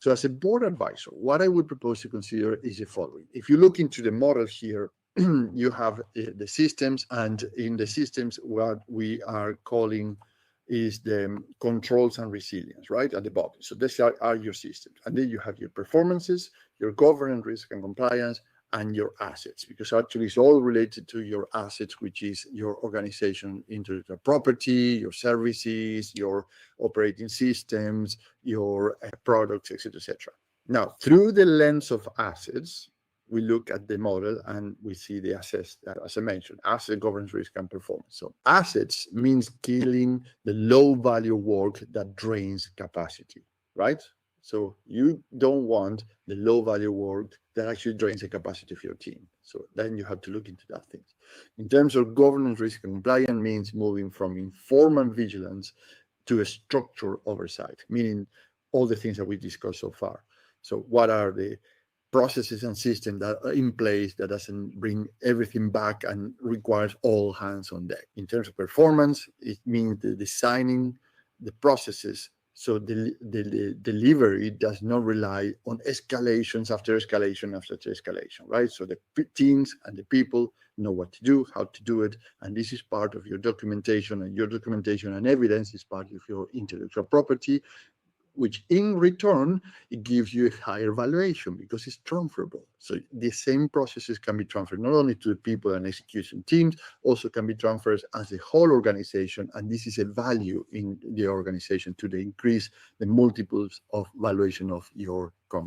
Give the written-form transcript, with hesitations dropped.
So as a board advisor, what I would propose to consider is the following. If you look into the model here, you have the systems, and in the systems, what we are calling is the controls and resilience, right, at the bottom. So these are your systems. And then you have your performances, your governance, risk and compliance, and your assets, because actually it's all related to your assets, which is your organization, intellectual property, your services, your operating systems, your products, etc., etc. Now, through the lens of assets, we look at the model and we see the assets, as I mentioned, asset, governance, risk, and performance. So assets means killing the low value work that drains capacity, right? So you don't want the low value work that actually drains the capacity of your team. So then you have to look into that thing. In terms of governance, risk, and compliance means moving from informal vigilance to a structured oversight, meaning all the things that we discussed so far. So what are the processes and systems that are in place that doesn't bring everything back and requires all hands on deck? In terms of performance, it means the designing the processes so the delivery does not rely on escalations after escalation after escalation, right? So the teams and the people know what to do, how to do it, and this is part of your documentation, and your documentation and evidence is part of your intellectual property, which in return, it gives you a higher valuation because it's transferable. So the same processes can be transferred not only to the people and execution teams, also can be transferred as the whole organization. And this is a value in the organization to increase the multiples of valuation of your company.